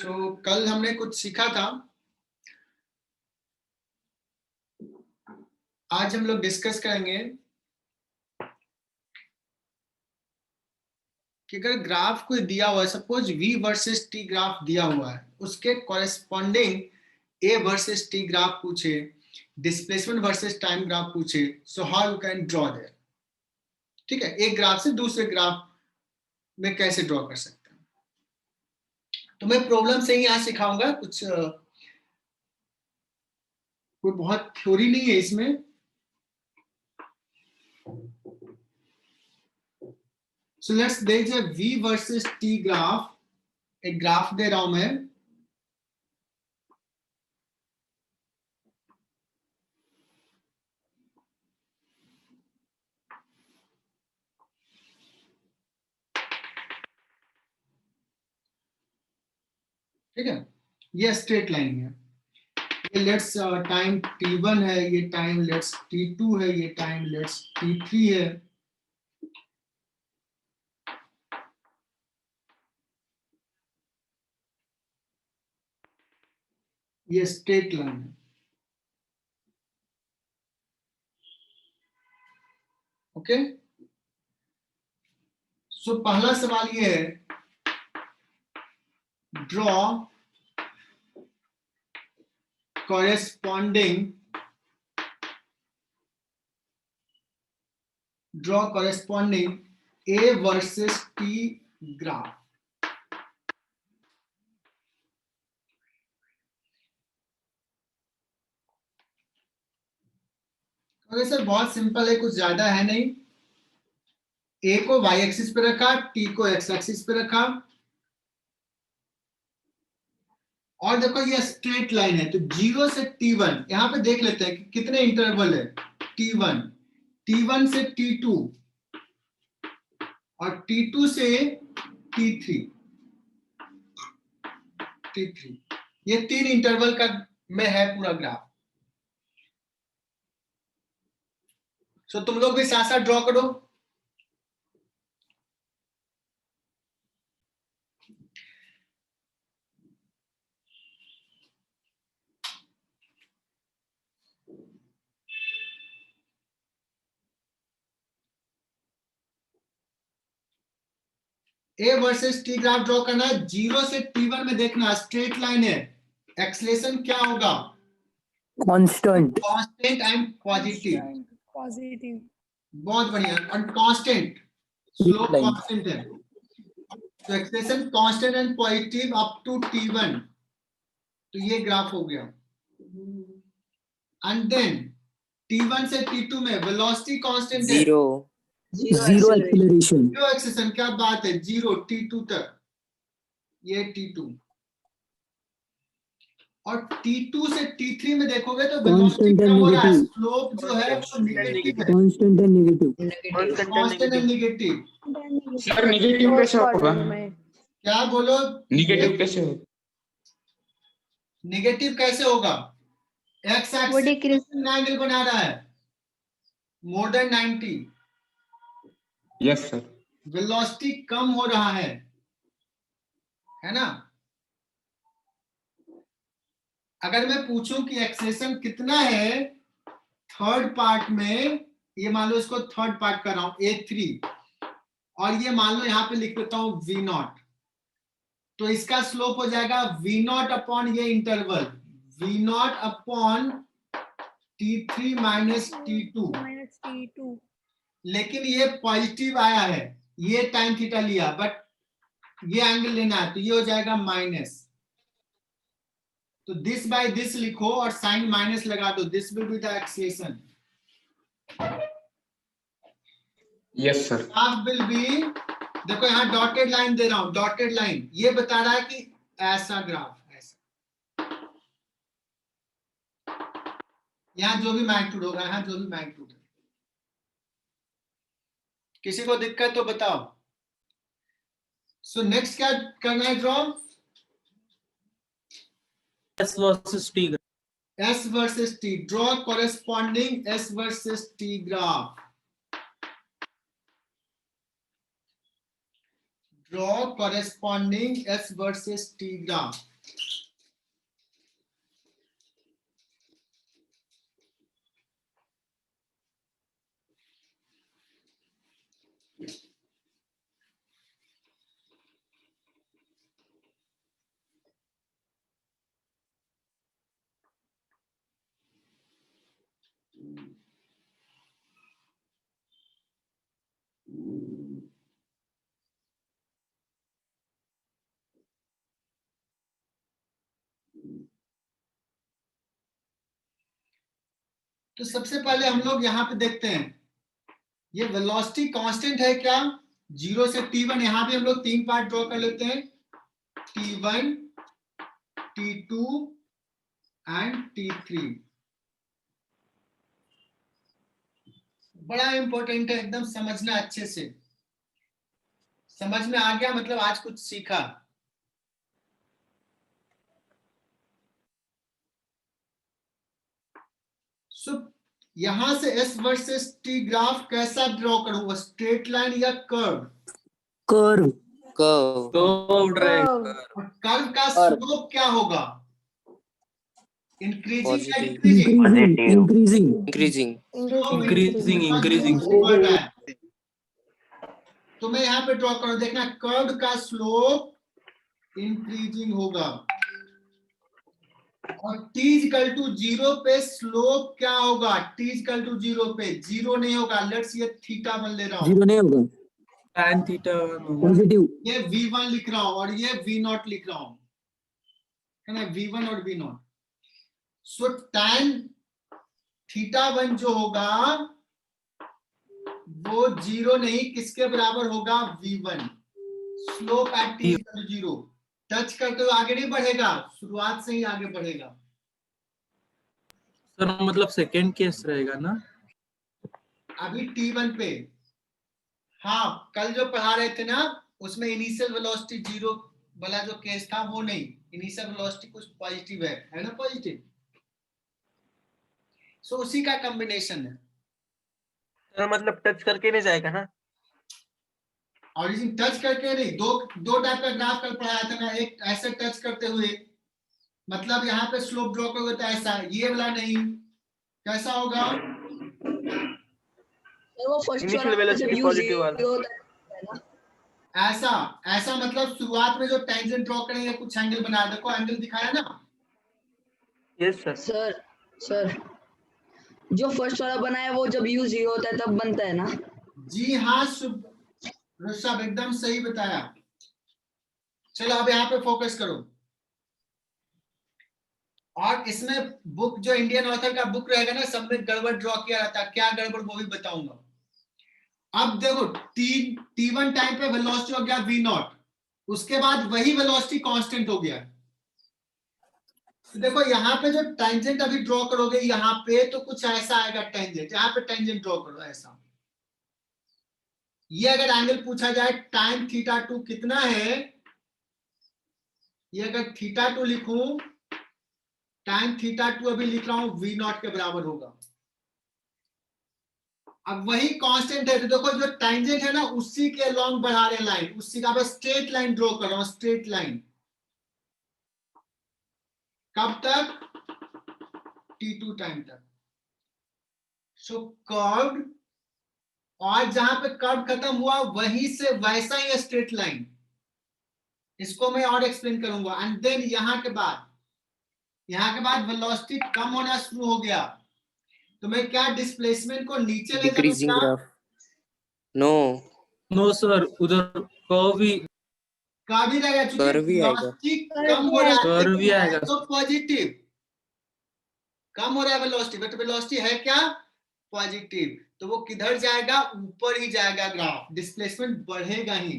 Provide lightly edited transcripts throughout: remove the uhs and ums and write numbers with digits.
कल हमने कुछ सीखा था, आज हम लोग डिस्कस करेंगे कि अगर ग्राफ कोई दिया हुआ है, suppose v versus t graph दिया हुआ है, उसके corresponding a versus t graph पूछे, डिस्प्लेसमेंट वर्सेस टाइम ग्राफ पूछे, so how you can draw there. ठीक है, एक ग्राफ से दूसरे ग्राफ में कैसे ड्रॉ कर सकते हैं, तो मैं प्रॉब्लम से ही यहाँ सिखाऊंगा। कुछ कोई बहुत थ्योरी नहीं है इसमें। सो लेट्स देखिए v वर्सेस t ग्राफ, एक ग्राफ दे रहा हूं मैं। ठीक है, ये स्ट्रेट लाइन है, ये लेट्स टाइम t1 है, ये टाइम लेट्स t2 है, ये टाइम लेट्स t3 है। ये स्ट्रेट लाइन है। ओके, सो पहला सवाल ये है, draw corresponding a versus t graph. Okay sir, बहुत सिंपल है, कुछ ज्यादा है नहीं। a को y एक्सिस पे रखा, t को x एक्सिस पे रखा, और देखो ये स्ट्रेट लाइन है, तो 0 से t1 यहां पे देख लेते हैं कि कितने इंटरवल है। t1 से t2 और t2 से t3, ये 3 इंटरवल का में है पूरा ग्राफ। सो तुम लोग भी साथ साथ ड्रॉ करो। A versus T graph draw करना है। 0 से t1 में देखना स्ट्रेट लाइन है, एक्सेलेरेशन क्या होगा? Constant and positive. बहुत बढ़िया, और कांस्टेंट स्लोप कांस्टेंट है, तो acceleration constant and positive up to t1। तो ये ग्राफ हो गया। एंड देन t1 से t2 में वेलोसिटी कांस्टेंट है, जीरो एक्सेलेरेशन। क्या बात है, 0 t2 तक, ये t2। और t2 से t3 में देखोगे तो वेलोसिटी क्या हो रहा है, स्लोप जो है वो नेगेटिव है, constant and negative. Sir negative कैसे होगा? क्या बोलो, नेगेटिव कैसे होगा? नेगेटिव कैसे होगा? एक्स एक्सिस एंगल बना रहा है more than 90। Yes sir. Velocity कम हो रहा है ना। अगर मैं पूछूं कि एक्सेलेरेशन कितना है थर्ड पार्ट में, ये मान लो इसको थर्ड पार्ट कर रहा हूं a3, और ये मान लो यहां पे लिख देता हूं v0, तो इसका स्लोप हो जाएगा v0 अपॉन ये interval, v0 upon t3 minus t2। लेकिन ये पॉजिटिव आया है, ये टाइम थीटा लिया, बट ये एंगल लेना है, तो ये हो जाएगा माइनस। तो दिस बाय दिस लिखो और साइन माइनस लगा दो, this will be the acceleration. Yes sir. Graph will be, देखो यहां डॉटेड लाइन दे रहा हूं, डॉटेड लाइन ये बता रहा है कि ऐसा ग्राफ, ऐसा। यहां जो भी मैग्नीट्यूड होगा, यहां जो भी मैग्नीट्यूड है। किसी को दिक्कत तो बताओ। सो नेक्स्ट क्या करना है draw? S versus T graph. S versus T, draw corresponding S versus T graph. Draw corresponding S versus T graph. तो सबसे पहले हम लोग यहाँ पे देखते हैं ये वेलोसिटी कांस्टेंट है क्या, 0 से t1। यहाँ भी हम लोग 3 पार्ट ड्रॉ कर लेते हैं, t1, t2 एंड t3। बड़ा इंपॉर्टेंट है, एकदम समझना अच्छे से। समझ में आ गया मतलब आज कुछ सीखा। सो यहां से एस वर्सेस टी ग्राफ कैसा ड्रॉ करूंगा, स्ट्रेट लाइन या कर्व? Curve. curve, Curved रहेगा. और कर्व का स्लोप क्या होगा, इंक्रीजिंग या Positive. Decreasing? Increasing. increasing, Increasing. बढ़ रहा है। तो मैं यहाँ पे ड्रॉ करूं, देखना कर्व का स्लोप इंक्रीजिंग होगा और t इक्वल टू 0 पे स्लोप क्या होगा, t इक्वल टू 0 पे 0 नहीं होगा। लेट्स ये थीटा 1 ले रहा हूं, 0 नहीं होगा, Tan theta. पॉजिटिव। ये v1 लिख रहा हूं और ये v0 लिख रहा हूं, है ना, v1 और v0। सो tan थीटा 1 जो होगा वो 0 नहीं, किसके बराबर होगा, v1। Slope at t equal to 0। Touch करते हुए आगे नहीं बढ़ेगा, शुरुआत से ही आगे बढ़ेगा। सर मतलब सेकेंड केस रहेगा ना. अभी t1 पे, हाँ कल जो पढ़ा रहे थे ना उसमें इनिशियल वेलोसिटी 0 वाला जो केस था वो नहीं, इनिशियल वेलोसिटी कुछ पॉजिटिव है ना, पॉजिटिव। सो उसी का कॉम्बिनेशन है। सर मतलब टच करके नहीं जाएगा ना? ऑरिजिन टच करके नहीं, दो टाइप का ग्राफ कल पढ़ाया था ना, एक ऐसे टच करते हुए, मतलब यहाँ पे स्लोप ड्रॉ करोगे तो ऐसा, ये वाला नहीं, कैसा होगा, वो फर्स्ट इनिशियल वेलोसिटी पॉजिटिव वाला। ऐसा ऐसा मतलब शुरुआत में जो टेंजेंट ड्रॉ करेंगे कुछ एंगल बना, देखो एंगल दिखाया ना। Yes sir. सर जो फर्स्ट वाला बना है वो जब u 0 होता है तब बनता है ना? जी हाँ ऋषभ एकदम सही बताया। चलो अब यहाँ पे फोकस करो। और इसमें बुक जो इंडियन ऑथर का बुक रहेगा ना, सब में गड़बड़ ड्रॉ किया रहता है, क्या गड़बड़ वो भी बताऊंगा। अब देखो t1 टाइम पे वेलोसिटी हो गया v0, उसके बाद वही वेलोसिटी कांस्टेंट हो गया। तो देखो यहाँ पे जो टेंजेंट अभी ड्रॉ करोगे यहाँ पे तो कुछ ऐसा आएगा टेंजेंट, यहाँ पे टेंजेंट ड्रॉ करो ऐसा। ये अगर एंगल पूछा जाए टाइम θ2 कितना है, ये अगर θ2 लिखूं, टाइम θ2 अभी लिख रहा हूं v0 के बराबर होगा। अब वही कांस्टेंट है तो देखो जो टेंजेंट है ना उसी के अलोंग बढ़ा रहे लाइन, उसी का स्ट्रेट लाइन ड्रॉ कर रहा हूं, स्ट्रेट लाइन। कब तक, t2 टाइम तक। सो कर्व, और जहां पे कर्व खत्म हुआ वहीं से वैसा ही स्ट्रेट लाइन, इसको मैं और एक्सप्लेन करूंगा। एंड देन यहाँ के बाद वेलोसिटी कम होना शुरू हो गया तो मैं क्या डिस्प्लेसमेंट को नीचे ले decreasing जाऊंगा, graph. No, No sir, उधर कर्व ही का भी रहेगा, क्योंकि कर्व ही आएगा। वेलोसिटी कम हो रहा है, कर्व ही आएगा। तो पॉजिटिव कम हो रहा है वेलोसिटी, बट वेलोसिटी है क्या, पॉजिटिव। तो वो किधर जाएगा, ऊपर ही जाएगा, ग्राफ डिस्प्लेसमेंट बढ़ेगा ही।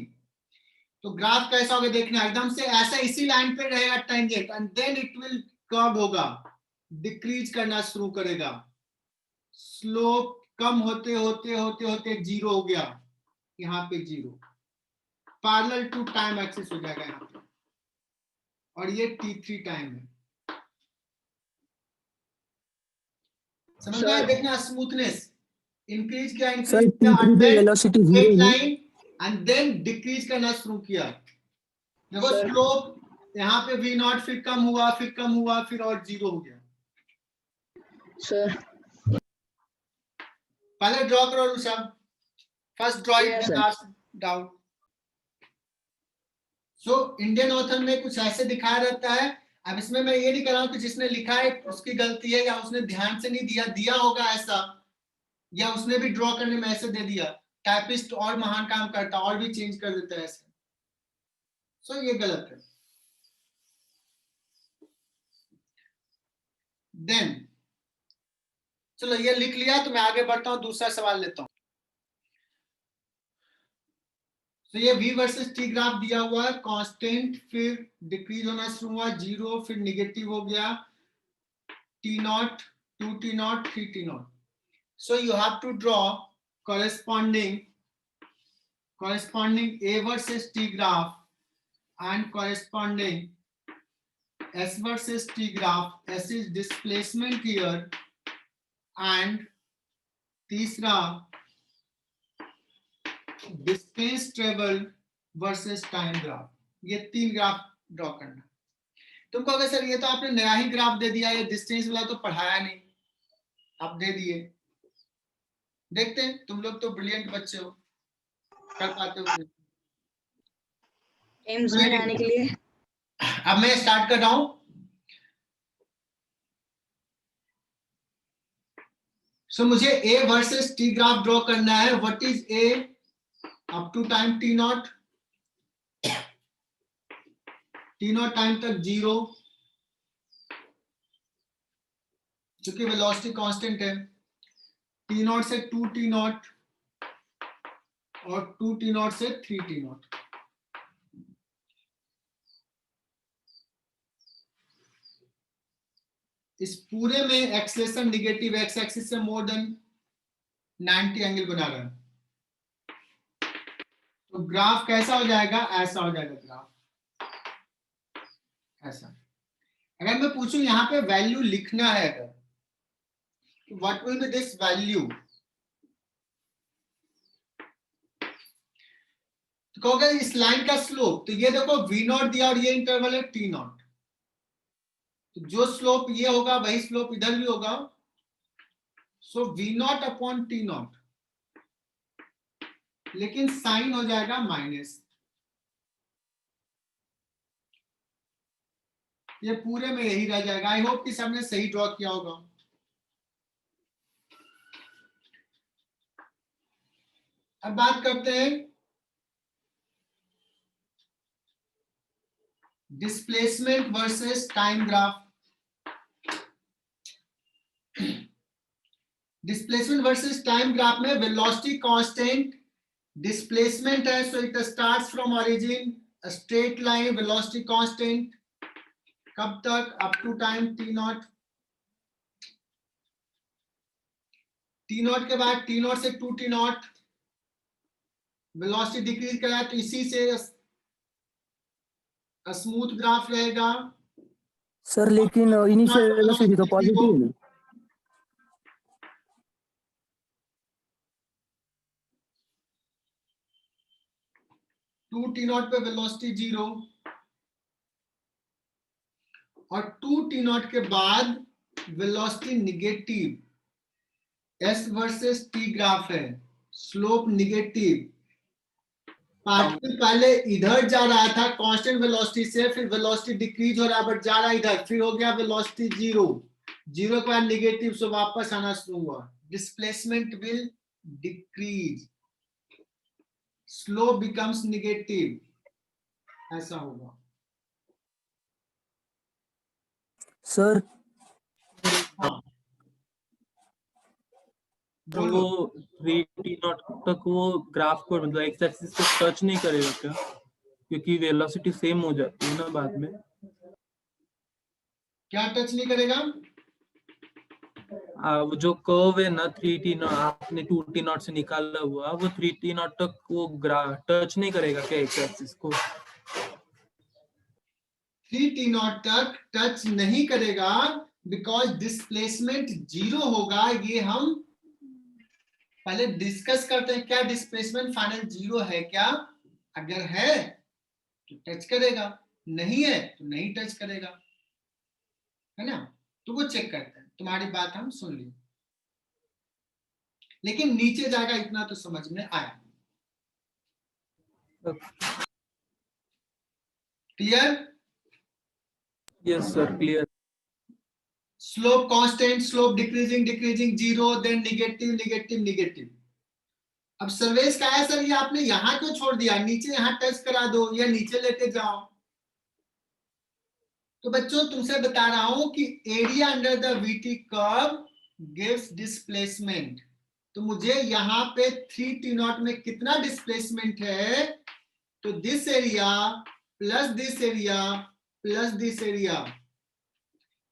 तो ग्राफ कैसा होगा देखना, एकदम से ऐसा इसी लाइन पे रहेगा tangent and then it will curve होगा, डिक्रीज करना शुरू करेगा, स्लोप कम होते होते होते होते 0 हो गया, यहाँ पे 0, पैरेलल टू टाइम एक्सिस हो जाएगा यहाँ पे, और ये t3 टाइम है। समझ में? देखना स्मूथनेस इंक्रीज किया, सर T3 पे वेलोसिटी 0 है। लाइन एंड देन डिक्रीज करना शुरू किया। देखो Sir. स्लोप यहाँ पे V नॉट फिर कम हुआ, फिर कम हुआ, फिर और 0 हो गया। सर पहले ड्रॉ करो Rishabh, first draw Yes, it sir. Last doubt. So Indian author में कुछ ऐसे दिखाया रहता है। अब इसमें मैं ये नहीं कर रहा हूँ कि जिसने लिखा है उसकी गलती है या उसने ध्यान से नहीं दिया, दिया होगा ऐसा, या उसने भी ड्रॉ करने में ऐसे दे दिया। टाइपिस्ट और महान काम करता और भी चेंज कर देता है ऐसे। सो ये गलत है। देन चलो ये लिख लिया, तो मैं आगे बढ़ता हूँ, दूसरा सवाल लेता हूँ। तो ये V वर्सेस T ग्राफ दिया हुआ है, कांस्टेंट, फिर डिक्रीज होना शुरू हुआ, 0, फिर निगेटिव हो गया, T0, 2T0, 3T0. So you have to draw corresponding A versus T graph and corresponding S versus T graph. S is displacement here, and तीसरा distance traveled versus time graph. ये 3 graph draw करना। तुम कहोगे sir ये तो आपने नया ही graph दे दिया, ये डिस्टेंस वाला तो पढ़ाया नहीं, आप दे दिए। देखते हैं, तुम लोग तो ब्रिलियंट बच्चे हो, कर पाते हो। एम्स में आने के लिए अब मैं स्टार्ट कर रहा हूं। सो मुझे A versus T graph draw करना है। What is A up to time T0, T0 time तक 0, क्योंकि वेलोसिटी कांस्टेंट है। T0 से 2T0 और 2T0 से 3T0। इस पूरे में एक्सेलेरेशन निगेटिव, एक्स एक्सिस से मोर देन 90 एंगल बना रहा है। तो ग्राफ कैसा हो जाएगा? ऐसा हो जाएगा ग्राफ, ऐसा। अगर मैं पूछूं यहाँ पे वैल्यू लिखना है, अगर what will be this value, तो कहोगे इस लाइन का स्लोप। तो ये देखो V0 दिया और ये इंटरवल है T0, तो जो स्लोप ये होगा वही स्लोप इधर भी होगा। सो V0 अपॉन T0, लेकिन साइन हो जाएगा माइनस। ये पूरे में यही रह जाएगा। आई होप कि सबने सही ड्रॉ किया होगा। अब बात करते हैं displacement versus time graph. Displacement versus time graph में वेलोसिटी कांस्टेंट, डिस्प्लेसमेंट है, so it starts from origin, straight line, velocity constant, कब तक? Up to time T0। T0 के बाद T0 से 2T0 वेलोसिटी डिक्रीज कराया, तो इसी से स्मूथ ग्राफ रहेगा। सर लेकिन इनिशियल वेलोसिटी तो पॉजिटिव है। 2T0 पे वेलोसिटी 0, और 2T0 के बाद velocity negative. S versus T graph है, स्लोप निगेटिव। पार्टिकल पहले इधर जा रहा था कांस्टेंट वेलोसिटी से, फिर वेलोसिटी डिक्रीज हो रहा, बट जा रहा इधर, फिर हो गया वेलोसिटी 0, 0 के बाद निगेटिव, सो वापस आना शुरू हुआ। Displacement will decrease, slope becomes negative, ऐसा होगा। सर हाँ तो वो 3T0 तक वो ग्राफ को मतलब एक्स एक्सिस को टच नहीं करेगा क्या? क्योंकि वेलोसिटी सेम हो जाती है ना बाद में। क्या टच नहीं करेगा? वो जो कर्व है ना 3T0 आपने 2T0 से निकाला हुआ, वो 3T0 तक वो टच नहीं करेगा क्या एक्स एक्सिस को? 3T0 तक टच नहीं करेगा, बिकॉज डिस्प्लेसमेंट 0 होगा। ये हम पहले डिस्कस करते हैं क्या डिस्प्लेसमेंट फाइनल 0 है क्या, अगर है तो टच करेगा, नहीं है तो नहीं टच करेगा, है ना। तो वो चेक करते हैं, तुम्हारी बात हम सुन ली, लेकिन नीचे जाएगा इतना तो समझ में आया। Clear? Yes sir, clear. Slope constant, slope decreasing decreasing, 0, then negative negative negative. अब सर्वेश का है सर, ये आपने यहाँ क्यों छोड़ दिया, नीचे यहाँ टच करा दो या नीचे लेके जाओ। तो बच्चों तुमसे बता रहा हूं कि area under the VT curve gives displacement. तो मुझे यहाँ पे 3T0 में कितना डिस्प्लेसमेंट है, तो this area plus this area plus this area,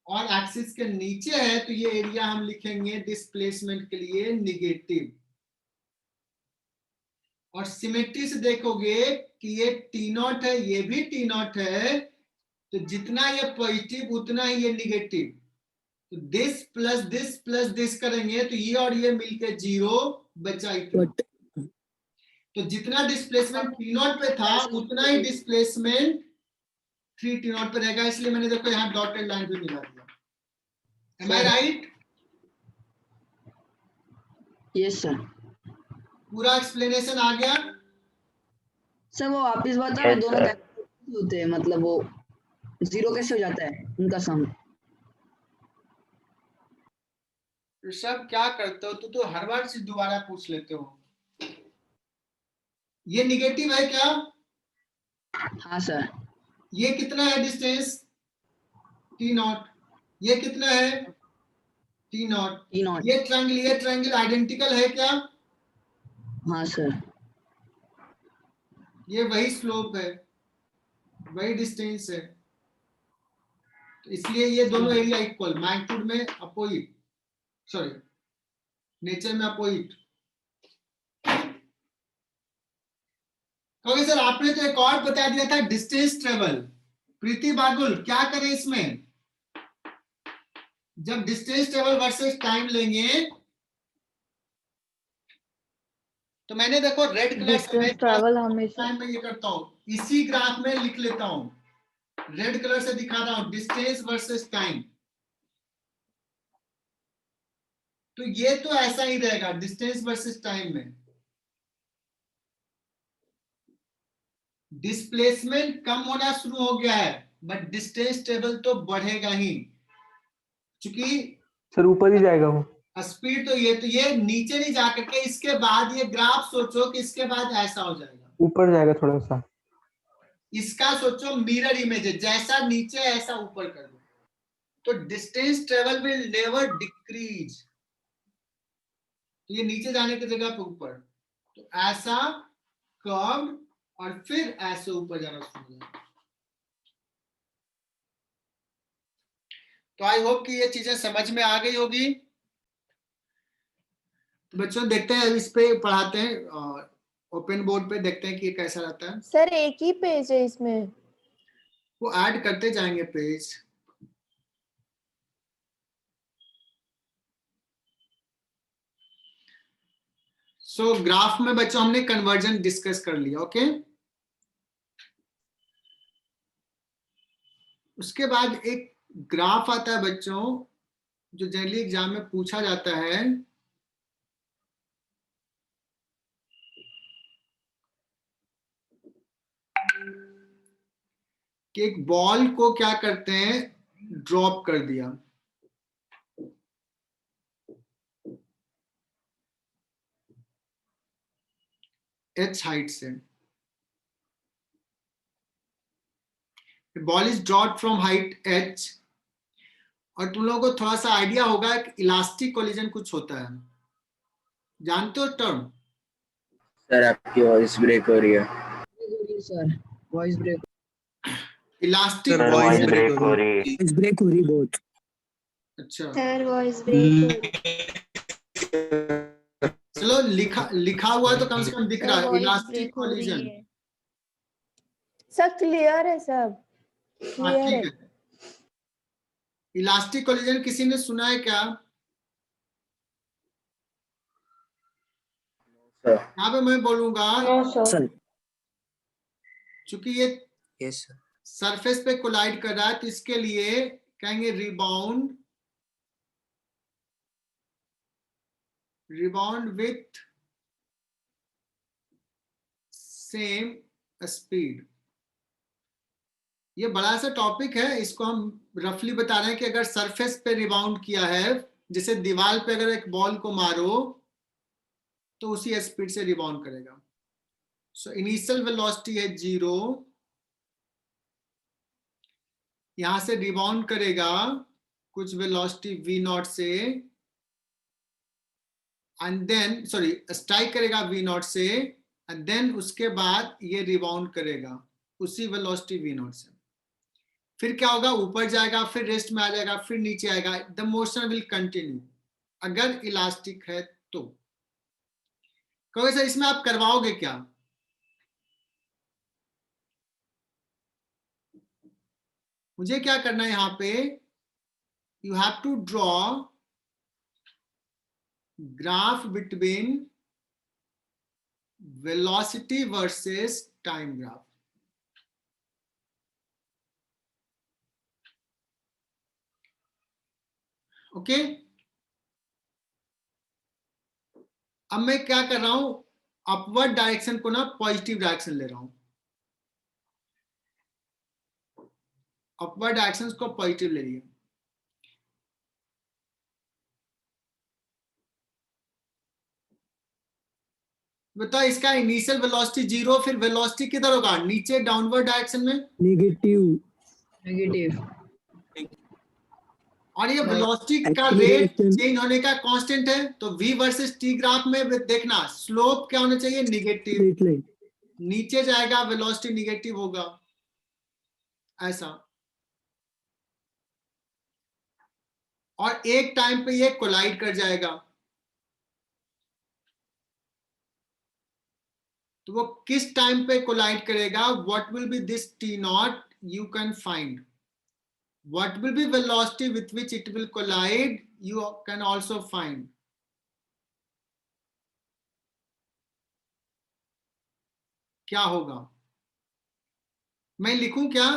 और एक्सिस के नीचे है तो ये एरिया हम लिखेंगे डिस्प्लेसमेंट के लिए नेगेटिव। और सिमेट्री से देखोगे कि ये T0 है, ये भी T0 है, तो जितना ये पॉजिटिव उतना ही ये निगेटिव। तो दिस प्लस दिस करेंगे तो ये और ये मिलके 0 बचा इतना। तो जितना डिस्प्लेसमेंट T0 पे था उतना ही डिस्प्लेसमेंट 3T0 पे रहेगा, इसलिए मैंने देखो यहाँ डॉटेड लाइन भी मिला दिया। Am I right? Yes sir. पूरा एक्सप्लेनेशन आ गया? सर वो वापिस बताओ, दोनों कैसे होते हैं, मतलब वो 0 कैसे हो जाता है उनका सम? ऋषभ क्या करते हो, तू तो हर बार से दोबारा पूछ लेते हो। ये निगेटिव है क्या? हाँ सर। ये कितना है डिस्टेंस? T0। ये कितना है? T0। T0। ये ट्रायंगल आइडेंटिकल है क्या? हाँ सर। ये वही स्लोप है, वही डिस्टेंस है, तो इसलिए ये दोनों एरिया इक्वल, मैग्नीट्यूड में अपोजिट, सॉरी नेचर में अपोजिट। ओके सर, आपने तो एक और बता दिया था डिस्टेंस ट्रेवल। प्रीति बागुल क्या करें इसमें, जब डिस्टेंस ट्रेवल वर्सेस टाइम लेंगे तो मैंने देखो रेड कलर से ट्रैवल हमेशा मैं ये करता हूं, इसी ग्राफ में लिख लेता हूं, रेड कलर से दिखा रहा हूं डिस्टेंस वर्सेस टाइम। तो ये तो ऐसा ही रहेगा डिस्टेंस वर्सेस टाइम में। डिस्प्लेसमेंट कम होना शुरू हो गया है, बट डिस्टेंस टेबल तो बढ़ेगा ही, क्योंकि सर ऊपर ही जाएगा वो। स्पीड तो ये नीचे नहीं जा करके इसके बाद ये ग्राफ सोचो कि इसके बाद ऐसा हो जाएगा, ऊपर जाएगा थोड़ा सा। इसका सोचो मिरर इमेज है, जैसा नीचे ऐसा ऊपर कर दो, तो distance travel will never decrease. तो ये नीचे जाने की जगह पे ऊपर, तो ऐसा कर्व और फिर ऐसे ऊपर जाना शुरू हो जाएगा। तो आई होप कि ये चीजें समझ में आ गई होगी। तो बच्चों देखते हैं, इस पे पढ़ाते हैं और ओपन बोर्ड पे देखते हैं कि ये कैसा रहता है। सर एक ही पेज है इसमें। वो ऐड करते जाएंगे पेज। सो ग्राफ में बच्चों हमने कन्वर्जन डिस्कस कर लिया, ओके। उसके बाद एक ग्राफ आता है बच्चों जो जनरली एग्जाम में पूछा जाता है, कि एक बॉल को क्या करते हैं, ड्रॉप कर दिया, h हाइट से, ball is dropped from height h, और तुम लोगों को थोड़ा सा आइडिया होगा कि इलास्टिक कोलिजन कुछ होता है, जानते हो टर्म? सर आपकी वॉइस ब्रेक हो रही है। Sir voice break. Elastic voice break हो रही है। इस ब्रेक हो रही बहुत। अच्छा सर वॉइस ब्रेक। चलो लिखा हुआ है तो कम से कम दिख रहा है, इलास्टिक कोलिजन। सब क्लियर है, सब हाँ क्लियर है। ठीक है। इलास्टिक कोलिजन किसी ने सुना है क्या? यहाँ पे मैं बोलूंगा नो सर सर चूंकि ये यस सर। सरफेस पे कोलाइड कर रहा है तो इसके लिए कहेंगे रिबाउंड विथ सेम स्पीड। ये बड़ा सा टॉपिक है, इसको हम रफली बता रहे हैं कि अगर सरफेस पे रिबाउंड किया है, जैसे दीवार पे अगर एक बॉल को मारो तो उसी स्पीड से रिबाउंड करेगा। सो इनिशियल वेलोसिटी है 0, यहां से रिबाउंड करेगा कुछ वेलोसिटी v0 से, एंड देन स्ट्राइक करेगा v0 से, एंड देन उसके बाद ये रिबाउंड करेगा उसी वेलोसिटी v0 से। फिर क्या होगा, ऊपर जाएगा, फिर रेस्ट में आ जाएगा, फिर नीचे आएगा। द मोशन विल कंटिन्यू अगर इलास्टिक है तो। कहोगे सर इसमें आप करवाओगे क्या? मुझे क्या करना है यहाँ पे, you have to draw graph between velocity versus time graph. Okay अब मैं क्या कर रहा हूं, अपवर्ड डायरेक्शन को ना पॉजिटिव डायरेक्शन ले रहा हूं, अपवर्ड डायरेक्शन को पॉजिटिव ले लिया। बताओ इसका इनिशियल वेलोसिटी 0, फिर वेलोसिटी किधर होगा, नीचे डाउनवर्ड डायरेक्शन में, नेगेटिव। और ये वेलोसिटी का रेट चेंज होने का कांस्टेंट है। तो v वर्सेस t ग्राफ में देखना स्लोप क्या होना चाहिए, निगेटिव, नीचे जाएगा वेलोसिटी निगेटिव होगा, ऐसा। और एक टाइम पे ये कोलाइड कर जाएगा, तो वो किस टाइम पे कोलाइड करेगा, what will be this t0, you can find what will be velocity with which it will collide, you can also find। क्या होगा, मैं लिखूं क्या,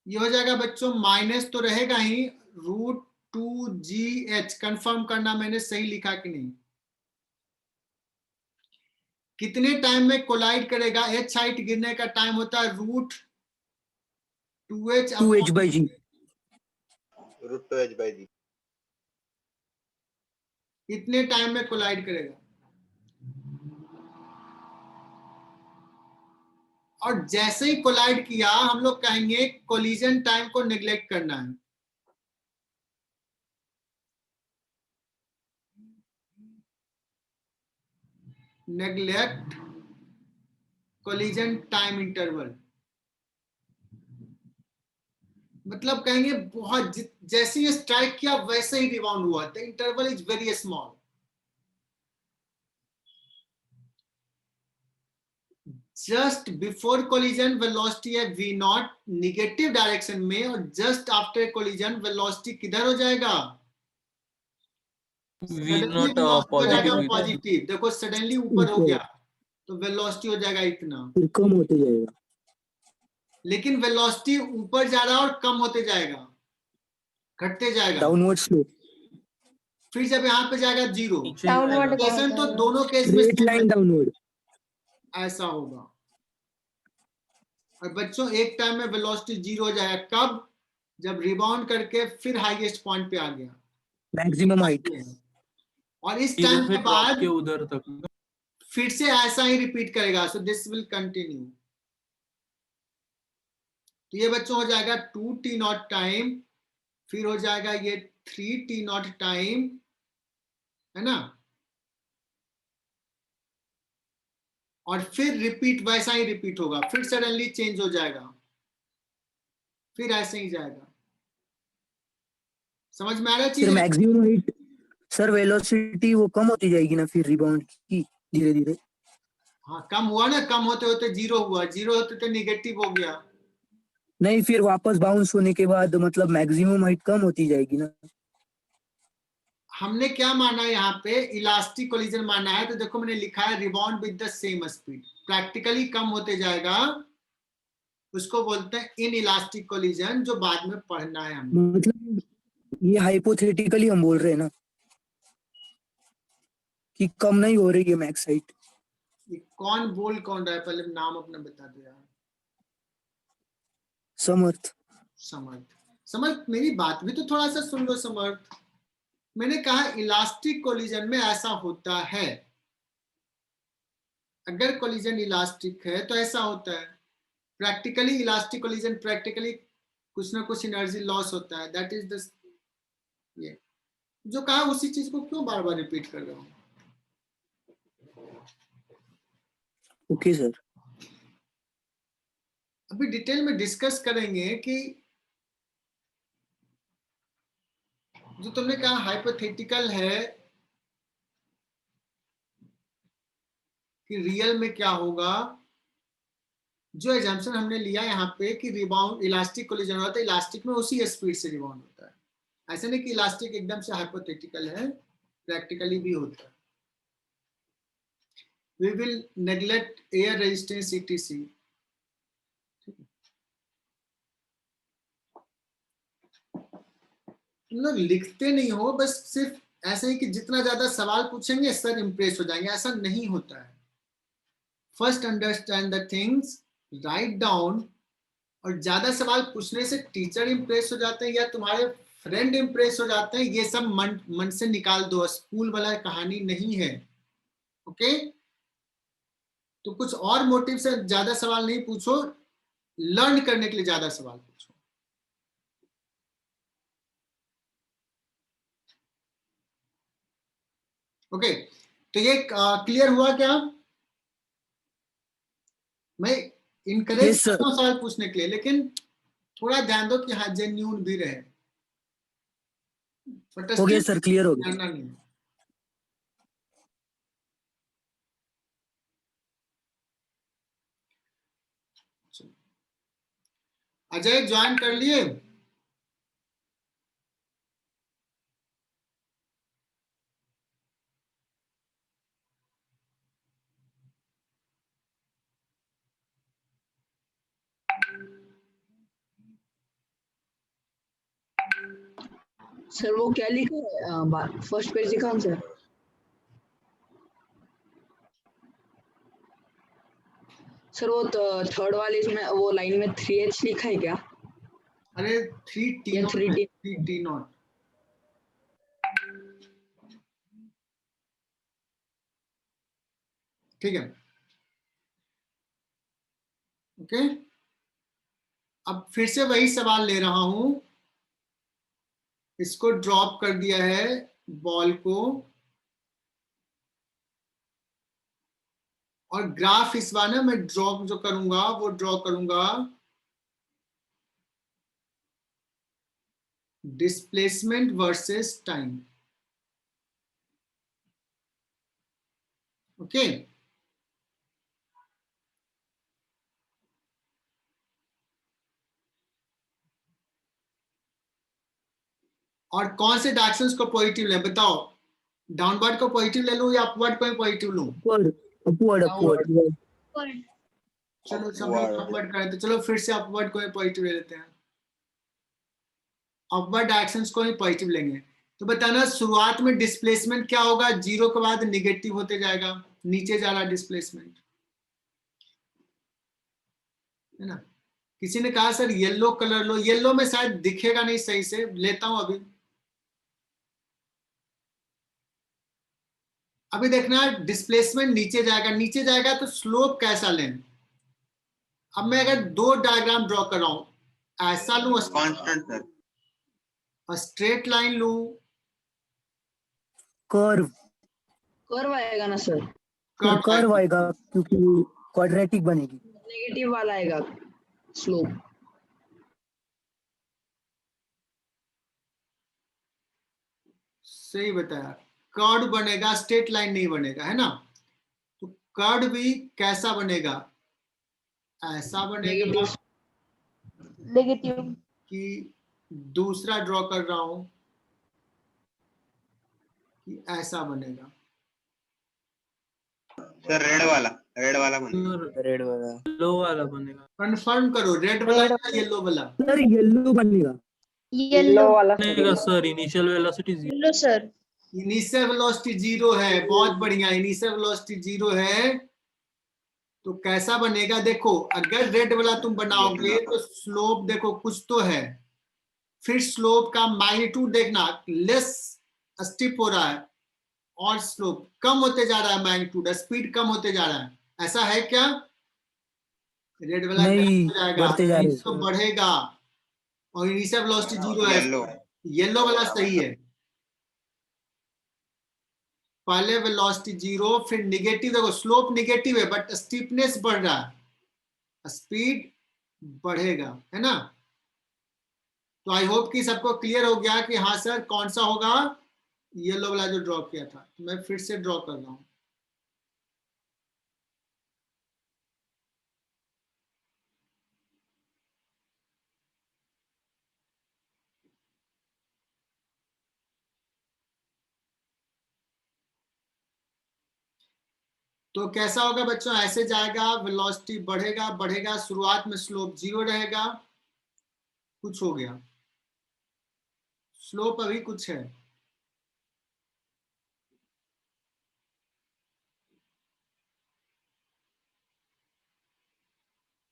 ये हो जाएगा बच्चों, माइनस तो रहेगा ही, √2gh। कंफर्म करना मैंने सही लिखा कि नहीं, कितने टाइम में कोलाइड करेगा, h हाइट गिरने का टाइम होता है √2h/g। √2h/g। इतने टाइम में कोलाइड करेगा। और जैसे ही कोलाइड किया हम लोग कहेंगे कोलिजन टाइम को नेग्लेक्ट करना है। नेग्लेक्ट कोलिजन टाइम इंटरवल, मतलब कहेंगे बहुत जैसे ही स्ट्राइक किया वैसे ही रिबाउंड हुआ, the interval is very small. Just before collision velocity है v0 निगेटिव डायरेक्शन में, और जस्ट आफ्टर कोलिजन वेलोसिटी किधर हो जाएगा, v0 पॉजिटिव। देखो सडनली ऊपर हो गया तो वेलोसिटी हो जाएगा इतना, फिर कम होते जाएगा, लेकिन वेलोसिटी ऊपर जा रहा है और कम होते जाएगा, घटते जाएगा, डाउनवर्ड स्लोप, फिर जब यहाँ पे जाएगा 0। डाउनवर्ड केसन तो दोनों केस में स्ट्रेट लाइन डाउनवर्ड, ऐसा होगा। और बच्चों एक टाइम में वेलोसिटी 0 हो जाएगा, कब, जब रिबाउंड करके फिर हाईएस्ट पॉइंट पे आ गया, मैक्सिमम हाइट। और इस टाइम के बाद के उधर तक फिर से ऐसा ही रिपीट करेगा। So this will continue. तो ये बच्चों हो जाएगा 2t0 टाइम, फिर हो जाएगा ये 3t0 टाइम, है ना, और फिर रिपीट वैसा ही रिपीट होगा, फिर सडनली चेंज हो जाएगा, फिर ऐसे ही जाएगा। समझ में आ रहा है चीज? फिर मैक्सिमम हाइट सर वेलोसिटी वो कम होती जाएगी ना फिर रिबाउंड की धीरे धीरे। हाँ कम हुआ ना, कम होते होते 0 हुआ, 0 होते होते निगेटिव हो गया। नहीं फिर वापस बाउंस होने के बाद मतलब मैक्सिमम हाइट कम होती जाएगी ना। हमने क्या माना है यहाँ पे, इलास्टिक कोलिजन माना है, तो देखो मैंने लिखा है rebound with the same speed, practically कम होते जाएगा, उसको बोलते हैं इन इलास्टिक कोलिजन, जो बाद में पढ़ना है हमें। मतलब ये हाइपोथेटिकली हम बोल रहे हैं ना कि कम नहीं हो रही है मैक्स हाइट। ये कौन बोल कौन रहा है, पहले नाम अपना बता दो यार। समर्थ। समर्थ, समर्थ मेरी बात भी तो थोड़ा सा सुन लो समर्थ। मैंने कहा इलास्टिक कोलिजन में ऐसा होता है, अगर कोलिजन इलास्टिक है तो ऐसा होता है। प्रैक्टिकली इलास्टिक कोलिजन, प्रैक्टिकली कुछ ना कुछ एनर्जी लॉस होता है, दैट इज द, ये जो कहा उसी चीज को क्यों बार बार रिपीट कर रहा हूं। Okay sir. अभी डिटेल में डिस्कस करेंगे कि जो तुमने कहा हाइपोथेटिकल है कि रियल में क्या होगा। जो एग्जाम्पल हमने लिया यहाँ पे कि रिबाउंड इलास्टिक कोलिजन होता है, इलास्टिक में उसी स्पीड से रिबाउंड होता है, ऐसा नहीं कि इलास्टिक एकदम से हाइपोथेटिकल है, प्रैक्टिकली भी होता है। We will neglect air resistance etc। तुम लोग लिखते नहीं हो, बस सिर्फ ऐसे ही कि जितना ज्यादा सवाल पूछेंगे सर इंप्रेस हो जाएंगे, ऐसा नहीं होता है। First understand the things, write down, और ज्यादा सवाल पूछने से टीचर इंप्रेस हो जाते हैं या तुम्हारे फ्रेंड इंप्रेस हो जाते हैं, ये सब मन से निकाल दो, स्कूल वाला कहानी नहीं है। ओके, तो कुछ और मोटिव से ज्यादा सवाल नहीं पूछो, लर्न करने के लिए ज्यादा सवाल पूछो। ओके, तो ये क्लियर हुआ क्या? मैं इनकरेज Yes, sir. करता हूं सवाल पूछने के लिए, लेकिन थोड़ा ध्यान दो कि हाँ जेन्यून भी रहे। हो गया सर, क्लियर हो गया। करना नहीं। अजय ज्वाइन कर लिए? सर वो क्या लिखा है फर्स्ट पेज दिखाऊं सर? सर वो थर्ड वाले इसमें वो लाइन में 3H लिखा है क्या? अरे 3T या नॉट, 3T? 3T not. ठीक है, ओके। अब फिर से वही सवाल ले रहा हूं, इसको ड्रॉप कर दिया है बॉल को, और ग्राफ इस बार ना मैं ड्रॉ जो करूंगा वो ड्रॉ करूंगा डिस्प्लेसमेंट वर्सेस टाइम। ओके, और कौन से डायरेक्शंस को पॉजिटिव ले बताओ, डाउनवर्ड को पॉजिटिव ले लूं या अपवर्ड को पॉजिटिव लूं? Upward upward upward. चलो सब लोग अपवर्ड करें, तो चलो फिर से अपवर्ड को पॉजिटिव ले लेते हैं, अपवर्ड डायरेक्शंस को ही पॉजिटिव लेंगे। तो बताना शुरुआत में डिस्प्लेसमेंट क्या होगा, जीरो के बाद निगेटिव होते जाएगा, नीचे जा रहा डिस्प्लेसमेंट, है ना। किसी ने कहा सर येलो कलर लो, येलो में शायद दिखेगा नहीं सही से, लेता हूं अभी। अभी देखना डिस्प्लेसमेंट नीचे जाएगा, नीचे जाएगा तो स्लोप कैसा लें। अब मैं अगर दो डायग्राम ड्रॉ कर रहा हूं, ऐसा लूं कांस्टेंट सर, स्ट्रेट लाइन लूं, कर्व कर्व आएगा ना सर? कर्व आएगा क्योंकि क्वाड्रेटिक बनेगी। नेगेटिव वाला आएगा स्लोप। सही बताया, कर्व बनेगा, स्ट्रेट लाइन नहीं बनेगा, है ना। तो कर्व भी कैसा बनेगा, ऐसा बनेगा नेगेटिव। कि दूसरा ड्रॉ कर रहा हूं, कि ऐसा बनेगा? सर रेड वाला बनेगा। रेड वाला। लो वाला बनेगा। कंफर्म करो, रेड वाला या येलो वाला? सर येलो बनेगा। येलो वाला बनेगा sir, initial velocity 0। Yellow sir. Initial velocity 0 है, बहुत बढ़िया। इनिशियल वेलोसिटी 0 है तो कैसा बनेगा? देखो, अगर रेड वाला तुम बनाओगे तो स्लोप देखो कुछ तो है, फिर स्लोप का मैग्नीट्यूड देखना, लेस स्टीप हो रहा है और स्लोप कम होते जा रहा है, मैग्नीट्यूड स्पीड कम होते जा रहा है, ऐसा है क्या? रेड वाला क्या नहीं, हो जाएगा? बढ़ते जा रहे हैं। तो बढ़ेगा और इनिशियल वेलोसिटी 0 है। येलो वाला सही है। पहले वेलोसिटी 0, फिर निगेटिव, देखो स्लोप निगेटिव है बट स्टीपनेस बढ़ रहा है, स्पीड बढ़ेगा, है ना? तो आई होप कि सबको क्लियर हो गया कि हाँ सर कौन सा होगा, येलो वाला जो ड्रॉ किया था। मैं फिर से ड्रॉ कर रहा हूं। तो कैसा होगा बच्चों? ऐसे जाएगा, वेलोसिटी बढ़ेगा बढ़ेगा, शुरुआत में स्लोप 0 रहेगा, कुछ हो गया, स्लोप अभी कुछ है,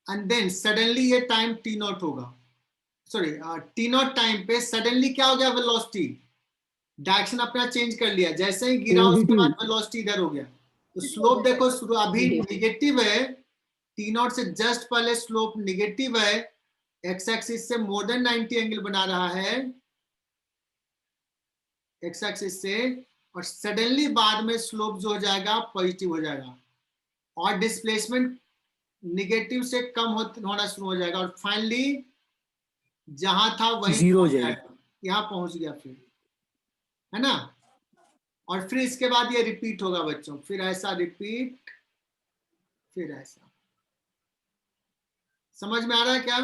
एंड देन सडनली ये टाइम टी नॉट होगा, सॉरी टी नॉट टाइम पे सडनली क्या हो गया? वेलोसिटी डायरेक्शन अपना चेंज कर लिया, जैसे ही गिरा उसके बाद वेलोसिटी इधर हो गया। तो स्लोप देखो शुरू अभी निगेटिव है, टी नॉट से जस्ट पहले स्लोप निगेटिव है, एक्स एक्सिस से मोर देन 90 एंगल बना रहा है एक्स एक्सिस से, और सडनली बाद में स्लोप जो हो जाएगा पॉजिटिव हो जाएगा और डिस्प्लेसमेंट निगेटिव से कम होना शुरू हो जाएगा और फाइनली जहां था वहीं 0 हो पहुंच जाएगा। जाएगा, यहाँ पहुंच गया फिर, है ना? और फिर इसके बाद ये रिपीट होगा बच्चों, फिर ऐसा रिपीट, फिर ऐसा। समझ में आ रहा है क्या?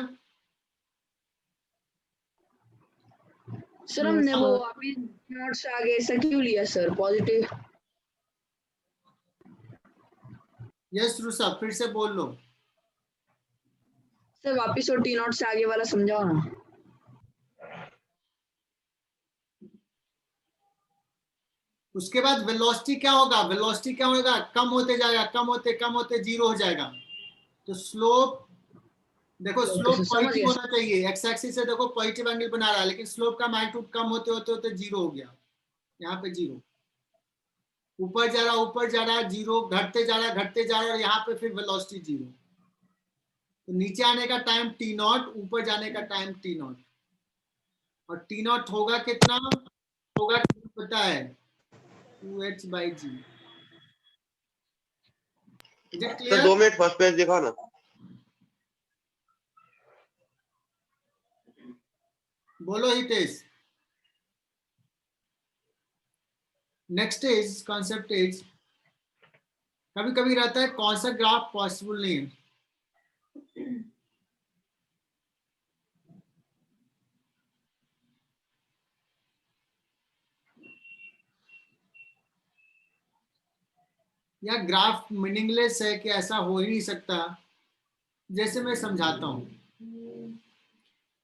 सर हमने वो अभी नोट से आगे ऐसा क्यों लिया सर, पॉजिटिव? यस ऋषभ, फिर से बोल लो। सर वापिस वो टी नोट से आगे वाला समझाओ ना। उसके बाद वेलोसिटी क्या होगा? वेलोसिटी क्या होगा? कम होते जाएगा, कम होते 0 हो जाएगा। तो स्लोप देखो, स्लोप पॉजिटिव होना चाहिए, एक्स एक्सिस से देखो पॉजिटिव एंगल बना रहा है, लेकिन स्लोप का मैग्नीट्यूड कम होते 0 हो गया, यहाँ पे 0, ऊपर जा रहा है 0, घटते जा रहा है और यहाँ पे फिर वेलोसिटी 0। तो नीचे आने का टाइम टी नॉट, ऊपर जाने का टाइम टी नॉट, और टी नॉट होगा कितना? होगा पता है 2h/g। Sir 2 minute first page दिखाओ ना। बोलो Hitesh. Next is concept is, कभी कभी रहता है कौन सा ग्राफ पॉसिबल नहीं है। या ग्राफ मीनिंगलेस है कि ऐसा हो ही नहीं सकता। जैसे मैं समझाता हूं,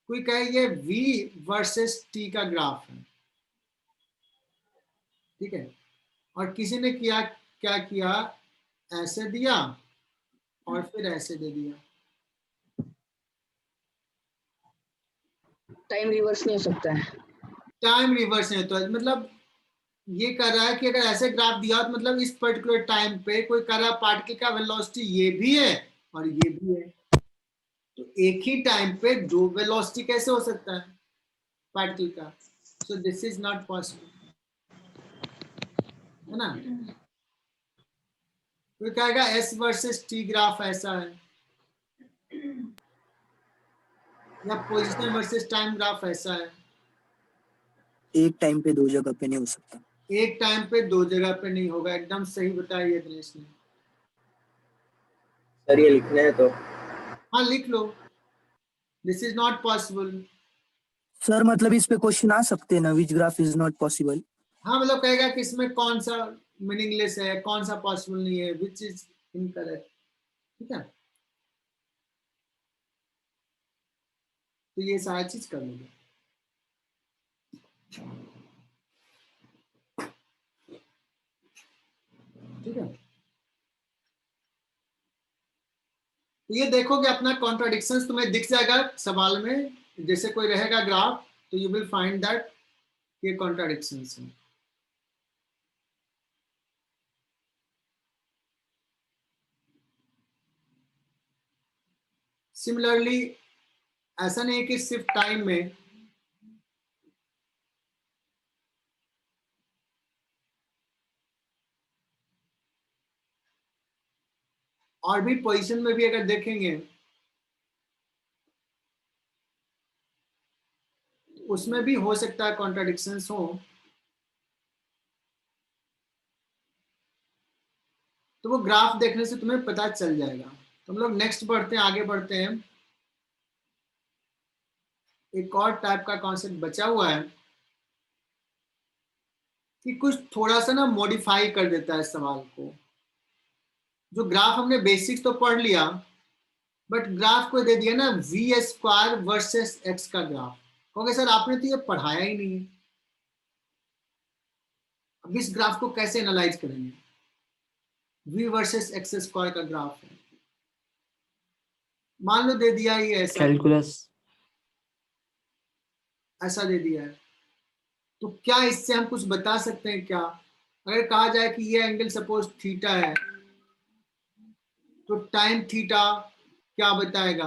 कोई कहे ये v वर्सेस t का ग्राफ है, ठीक है, और किसी ने किया क्या किया, ऐसे दिया और फिर ऐसे दे दिया। टाइम रिवर्स नहीं हो सकता है। टाइम रिवर्स नहीं होता, मतलब ये कर रहा है कि अगर ऐसे ग्राफ दिया तो मतलब इस पर्टिकुलर टाइम पे कोई कर रहा पार्टिकल का वेलोसिटी ये भी है और ये भी है, तो एक ही टाइम पे दो वेलोसिटी कैसे हो सकता है पार्टिकल का? So this is not possible, है ना? कोई कहेगा एस वर्सेस टी ग्राफ ऐसा है, या पोजीशन वर्सेस टाइम ग्राफ ऐसा है। एक टाइम पे दो जगह पे नहीं हो सकता। एक टाइम पे दो जगह पे नहीं होगा, एकदम सही बताया दिनेश ने। सर ये लिखना है तो? हाँ लिख लो, this is not possible. Sir मतलब इस पे क्वेश्चन आ सकते हैं ना, which graph is not possible? हाँ मतलब कहेगा कि इसमें कौन सा मीनिंगलेस है, कौन सा पॉसिबल नहीं है, विच इज इनकरेक्ट, ठीक है। तो ये सारा चीज कर लेंगे, ठीक है। तो ये देखोगे अपना कॉन्ट्राडिक्शंस तुम्हें दिख जाएगा सवाल में, जैसे कोई रहेगा ग्राफ तो यू विल फाइंड दैट ये कॉन्ट्राडिक्शंस हैं। सिमिलरली ऐसा नहीं है कि सिर्फ टाइम में, और भी पोजीशन में भी अगर देखेंगे उसमें भी हो सकता है कॉन्ट्राडिक्शंस हो। तो वो ग्राफ देखने से तुम्हें पता चल जाएगा। तो हम लोग नेक्स्ट बढ़ते हैं, आगे बढ़ते हैं। एक और टाइप का कॉन्सेप्ट बचा हुआ है कि कुछ थोड़ा सा ना मॉडिफाई कर देता है सवाल को। जो ग्राफ हमने बेसिक्स तो पढ़ लिया, बट ग्राफ को दे दिया ना वी स्क्वायर वर्सेस एक्स का ग्राफ। कहोगे सर आपने तो ये पढ़ाया ही नहीं है, अब इस ग्राफ को कैसे एनालाइज करेंगे? वी वर्सेस एक्स स्क्वायर का ग्राफ है, मान लो दे दिया ये ऐसा, कैलकुलस। ऐसा दे दिया है, तो क्या इससे हम कुछ बता सकते हैं क्या? अगर कहा जाए कि ये एंगल सपोज थीटा है, तो टाइम थीटा क्या बताएगा?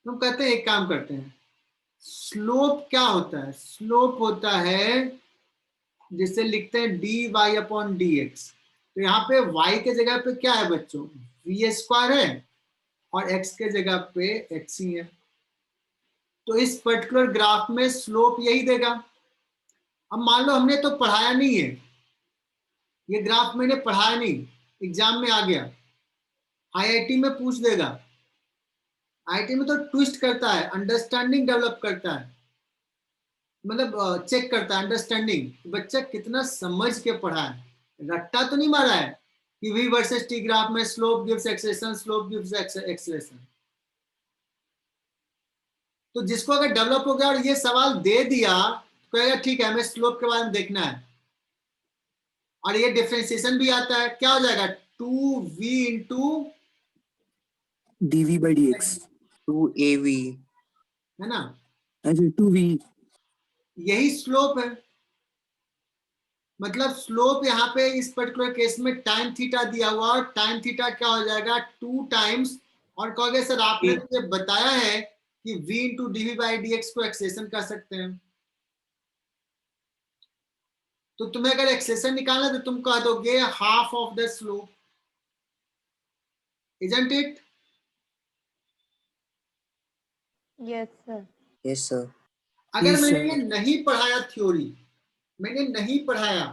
हम कहते हैं एक काम करते हैं, स्लोप क्या होता है? स्लोप होता है जिसे लिखते हैं D Y upon D X. तो यहाँ पे y के जगह पे क्या है बच्चों? वी स्क्वायर है, और x के जगह पे x ही है। तो इस पर्टिकुलर ग्राफ में स्लोप यही देगा। अब मान लो हमने तो पढ़ाया नहीं है, ये ग्राफ मैंने पढ़ाया नहीं, एग्जाम में आ गया, आईआईटी में पूछ देगा। आईआईटी में तो ट्विस्ट करता है, अंडरस्टैंडिंग डेवलप करता है, मतलब चेक करता है अंडरस्टैंडिंग, बच्चा कितना समझ के पढ़ा है, रट्टा तो नहीं मारा है कि v वर्सेस t ग्राफ में slope gives acceleration, slope gives acceleration. तो जिसको अगर डेवलप हो गया और ये सवाल दे दिया तो कहेगा ठीक है हमें स्लोप के बारे में देखना है, और ये डिफरेंशिएशन भी आता है, क्या हो जाएगा? 2v into dv by dx 2AV है ना, अच्छा 2v। यही स्लोप है। मतलब स्लोप यहाँ पे इस पर्टिकुलर केस में टाइम थीटा दिया हुआ, और टाइम थीटा क्या हो जाएगा? 2 टाइम्स, और कहोगे सर आपने तो ये बताया है कि v into D V by D X को एक्सेशन कर सकते हैं। तो तुम्हें अगर एक्सेशन निकालना तो तुम कह दोगे half of the slope, isn't it? Yes sir. yes sir अगर Yes, मैंने sir. ये नहीं पढ़ाया थ्योरी, मैंने नहीं पढ़ाया,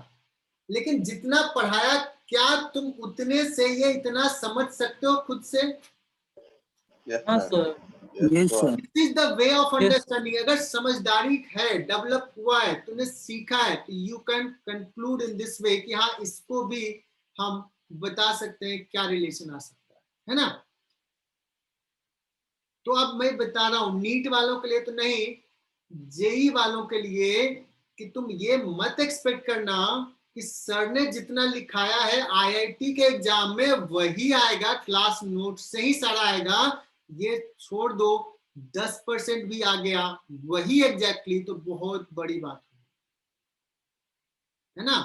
लेकिन जितना पढ़ाया क्या तुम उतने से ये इतना समझ सकते हो खुद से? हाँ sir. Yes, sir. This is the way of understanding. अगर समझदारी है, डेवलप हुआ है, तुमने सीखा है, तो you can conclude in this way कि हाँ इसको भी हम बता सकते हैं क्या रिलेशन आ सकता है ना? तो अब मैं बता रहा हूं नीट वालों के लिए तो नहीं, जेई वालों के लिए, कि तुम ये मत एक्सपेक्ट करना कि सर ने जितना लिखाया है आईआईटी के एग्जाम में वही आएगा, क्लास नोट से ही सारा आएगा। ये छोड़ दो 10% भी आ गया वही एग्जैक्टली तो बहुत बड़ी बात है ना?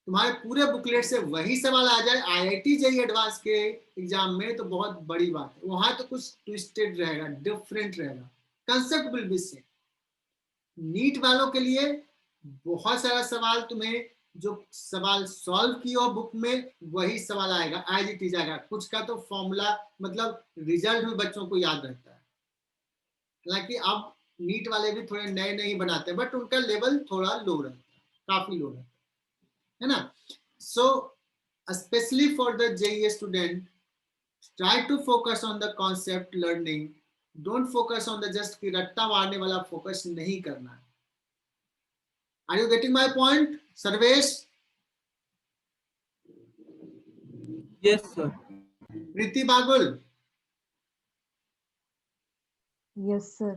तुम्हारे पूरे बुकलेट से वही सवाल आ जाए आईआईटी जेईई एडवांस के एग्जाम में तो बहुत बड़ी बात है। वहां तो कुछ ट्विस्टेड रहेगा, डिफरेंट रहेगा, concept will be same. NEET वालों के लिए बहुत सारा सवाल, तुम्हें जो सवाल सॉल्व किए हो बुक में वही सवाल आएगा, एज इट इज आएगा। कुछ का तो फॉर्मूला मतलब रिजल्ट भी बच्चों को याद रहता है। हालांकि अब नीट वाले भी थोड़े नए नए बनाते हैं, बट उनका लेवल थोड़ा लो रहता है, काफी लो रहता है ना? So specially for the JEE student, try to focus on the concept learning, don't focus on the just कि रट्टा मारने वाला फोकस नहीं करना है। Are you getting my point, Sarvesh? Yes, sir. Preeti Bagul, Yes, sir.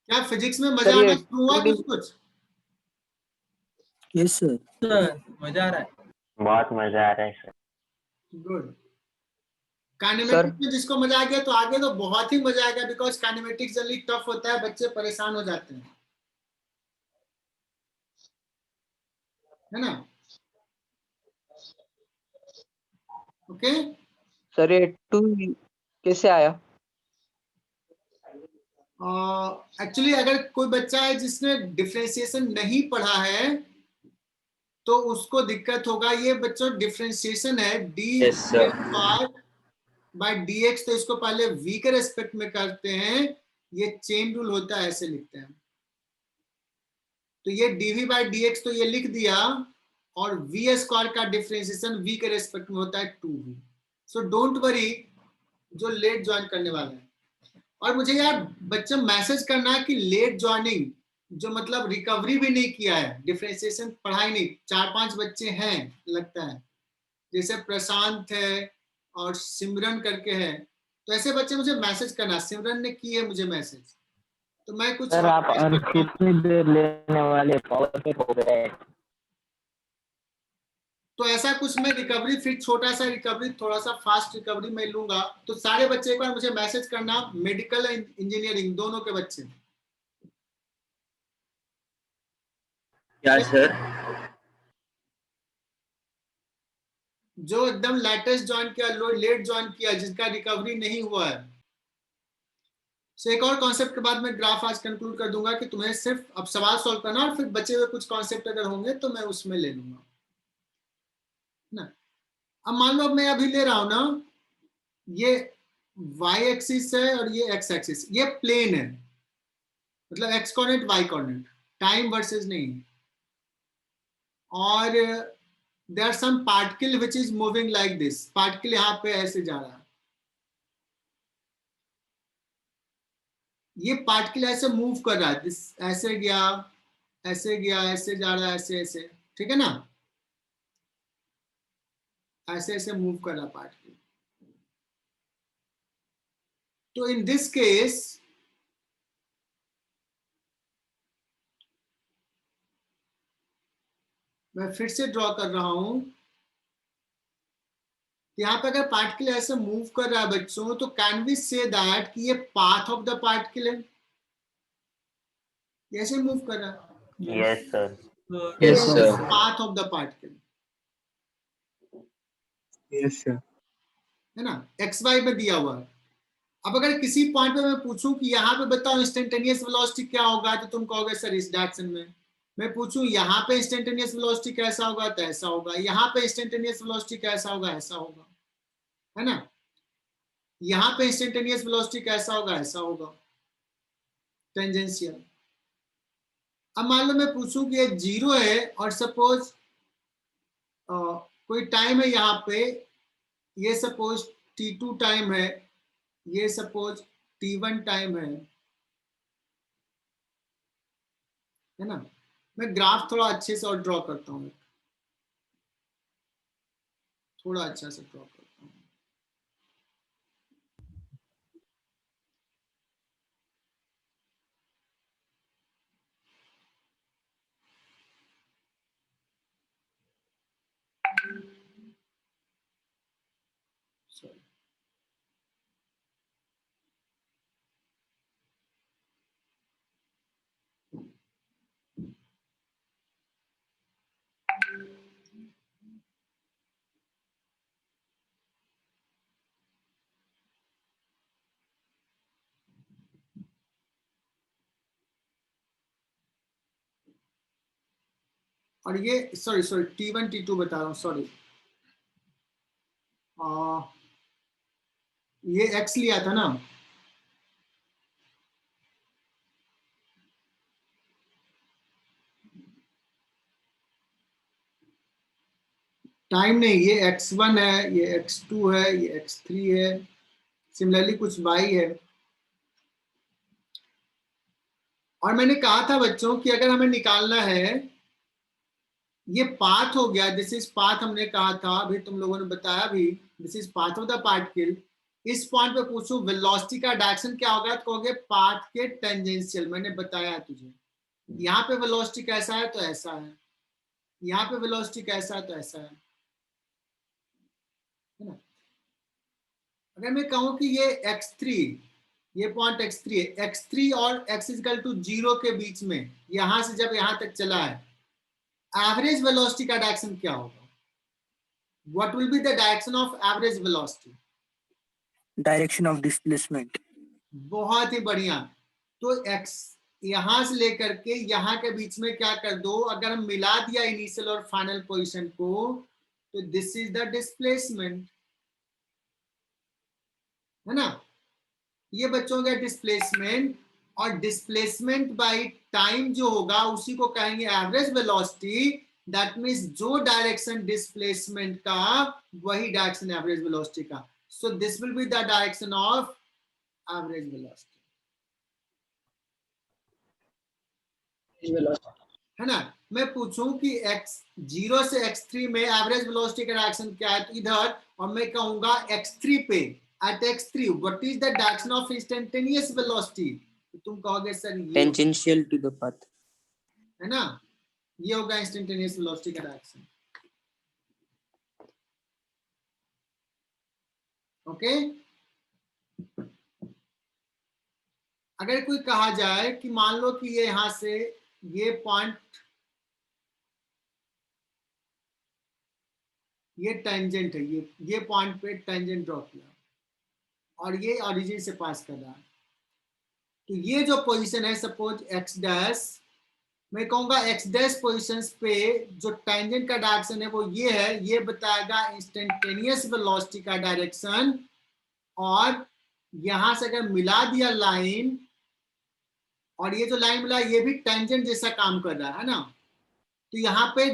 क्या फिजिक्स में मजा सर, ये आना शुरू हुआ कुछ? Yes sir. सर मजा आ रहा है। बहुत मजा आ रहा है सर। गुड। काइनेमेटिक्स में जिसको मजा आ गया तो आगे तो बहुत ही मजा आएगा, बिकॉज काइनेमेटिक्स जल्दी टफ होता है, बच्चे परेशान हो जाते हैं, है ना? ओके। सर ये 2 कैसे आया? एक्चुअली अगर कोई बच्चा है जिसने डिफरेंशिएशन नहीं पढ़ा है तो उसको दिक्कत होगा। ये बच्चों डिफरेंशिएशन है डी बाय dx, तो इसको पहले v के रेस्पेक्ट में करते हैं, ये चेन रूल होता है, ऐसे लिखते हैं। तो ये dv बाय dx तो ये लिख दिया, और v स्क्वायर का डिफरेंशिएशन v के रेस्पेक्ट में होता है 2v। सो डोंट वरी जो लेट ज्वाइन करने वाले हैं। और मुझे यार बच्चों मैसेज करना है कि लेट ज्वाइनिंग जो मतलब रिकवरी भी नहीं किया है, डिफरेंशिएशन पढ़ाई नहीं, 4-5 बच्चे हैं लगता है, जैसे प्रशांत है और सिमरन करके है, तो ऐसे बच्चे मुझे मैसेज करना। सिमरन ने की है मुझे मैसेज, तो मैं कुछ सर आप कितनी देर लेने वाले, पावर पे हो गए? तो ऐसा कुछ मैं रिकवरी, फिर छोटा सा रिकवरी, थोड़ा सा फास्ट रिकवरी मैं लूंगा। तो सारे बच्चे एक बार मुझे मैसेज करना, मेडिकल इंजीनियरिंग दोनों के बच्चे। क्या सर? जो एकदम लेटेस्ट ज्वाइन किया, लेट ज्वाइन किया, जिसका रिकवरी नहीं हुआ है। सो एक और कॉन्सेप्ट के बाद मैं ग्राफ आज कंक्लूड कर दूंगा कि तुम्हें सिर्फ अब सवाल सॉल्व करना, और फिर बचे हुए कुछ कॉन्सेप्ट अगर होंगे तो मैं उसमें ले लूंगा ना। अब मान लो मैं अभी ले रहा हूं ना, ये y एक्सिस है और ये x एक्सिस, ये प्लेन है, मतलब x coordinate y coordinate, time versus नहीं। और there are some particle which is moving like this, particle यहाँ पे ऐसे जा रहा है, ये पार्टिकल ऐसे मूव कर रहा है, ऐसे गया, ऐसे गया, ऐसे जा रहा है, ऐसे ऐसे, ठीक है ना, ऐसे ऐसे मूव कर रहा पार्टिकल। तो इन दिस केस मैं फिर से ड्रॉ कर रहा हूं, यहाँ पे अगर पार्टिकल ऐसे मूव कर रहा है बच्चों, तो कैन वी से दैट कि ये पाथ ऑफ द पार्टिकल है, ऐसे मूव कर रहा है। Yes sir. Yes sir. Path of the particle, yes sir. है ना, एक्स वाई में दिया हुआ है। अब अगर किसी पॉइंट पे मैं पूछूं कि यहाँ पे बताओ इंस्टेंटेनियस वेलोसिटी क्या होगा, तो तुम कहोगे सर इस डायरेक्शन में। मैं पूछूं यहाँ पे इंस्टेंटेनियस वेलोसिटी कैसा होगा, तो ऐसा होगा। यहाँ पे इंस्टेंटेनियस वेलोसिटी कैसा होगा, ऐसा होगा, है ना। यहाँ पे इंस्टेंटेनियस वेलोसिटी कैसा होगा, ऐसा होगा, टेंजेंशियल। अब मान लो मैं पूछूं कि ये 0 है और सपोज कोई टाइम है यहाँ पे, ये सपोज t2 टाइम है, ये सपोज t1 टाइम है ना। मैं ग्राफ थोड़ा अच्छे से और ड्रॉ करता हूँ, थोड़ा अच्छा से ड्रॉ करता हूँ। Sorry. और ये सॉरी t1 t2 बता रहा हूँ, सॉरी, ये x लिया था ना, टाइम नहीं, ये x1 है, ये x2 है, ये x3 है, सिमिलरली कुछ y है। और मैंने कहा था बच्चों कि अगर हमें निकालना है, ये पाथ हो गया, दिस इज पाथ हमने कहा था, अभी तुम लोगों ने बताया भी, this is path of the particle. इस पॉइंट पे पूछूं वेलोसिटी का डायरेक्शन क्या होगा, तो कहोगे पाथ के टेंजेंशियल, मैंने बताया तुझे। यहाँ पे वेलोसिटी कैसा है तो ऐसा है, यहाँ पे वेलोसिटी कैसा है तो ऐसा है ना। अगर मैं कहूं कि ये x3, ये पॉइंट x3 है, x3 और x = 0 के बीच में, यहां से जब यहां तक चला है, एवरेज वेलोसिटी का डायरेक्शन क्या होगा? What will be the direction of average velocity? Direction of displacement. बहुत ही बढ़िया। तो x यहां से लेकर के यहां के बीच में क्या कर दो, अगर हम मिला दिया इनिशियल और फाइनल पोजीशन को, तो दिस इज द डिस्प्लेसमेंट, है ना। ये बच्चों का डिस्प्लेसमेंट, और डिस्प्लेसमेंट बाय टाइम जो होगा उसी को कहेंगे एवरेज वेलोसिटी। दैट मींस जो डायरेक्शन डिस्प्लेसमेंट का वही डायरेक्शन एवरेज वेलोसिटी का। So this will be the direction of average velocity, है ना। मैं पूछूं कि x0 से x3 में एवरेज वेलोसिटी का डायरेक्शन क्या है, तो इधर, और मैं कहूंगा x3 पे, at x3 what is the direction of instantaneous velocity, तो तुम कहोगे सर ये टेंजेंशियल टू द पाथ। है ना, ये होगा इंस्टेंटेनियस वेलोसिटी का डायरेक्शन। ओके। अगर कोई कहा जाए कि मान लो कि ये यहां से ये पॉइंट, ये टेंजेंट है, ये पॉइंट पे टेंजेंट ड्रॉ किया और ये ओरिजिन से पास कर रहा है, तो ये जो पोजीशन है सपोज x डैश, मैं कहूंगा x डैश पोजीशंस पे जो टेंजेंट का डायरेक्शन है वो ये है, ये बताएगा इंस्टेंटेनियस वेलोसिटी का डायरेक्शन। और यहां से अगर मिला दिया लाइन, और ये जो लाइन मिला ये भी टेंजेंट जैसा काम कर रहा है ना, तो यहाँ पे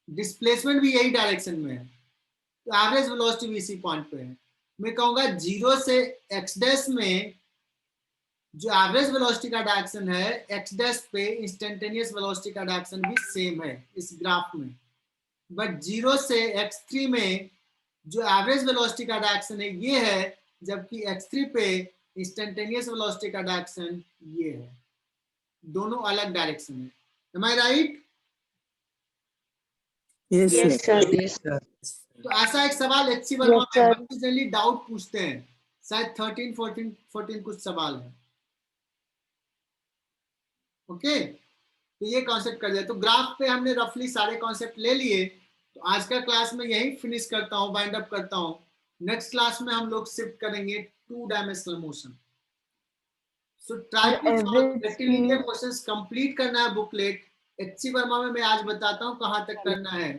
डिस्प्लेसमेंट भी यही डायरेक्शन में है, तो एवरेज वेलोसिटी भी इसी पॉइंट पे है। मैं कहूंगा 0 से x डैश में जो एवरेज वेलोसिटी का डायरेक्शन है, x डैश पे इंस्टेंटेनियस वेलोसिटी का डायरेक्शन भी सेम है इस ग्राफ में। बट 0 से x3 में जो एवरेज वेलोसिटी का डायरेक्शन है ये है, जबकि x3 पे इंस्टेंटेनियस वेलोसिटी का डायरेक्शन ये है। दोनों अलग डायरेक्शन है। Am I right? Yes sir. तो ऐसा एक सवाल HC वर्मा में जनरली डाउट पूछते हैं, शायद 13, 14 कुछ सवाल है। ओके, तो ये कॉन्सेप्ट कर दिया। तो ग्राफ पे हमने रफली सारे कॉन्सेप्ट ले लिए। तो आज का क्लास में यही फिनिश करता हूँ, वाइंड अप करता हूँ। नेक्स्ट क्लास में हम लोग शिफ्ट करेंगे 2 dimensional motion. So try to solve rectilinear questions, complete करना है बुकलेट। HC वर्मा में मैं आज बताता हूँ कहाँ तक करना है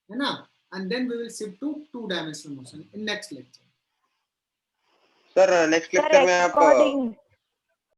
ना, and then we will shift to 2 dimensional motion in next lecture. Sir next lecture में आप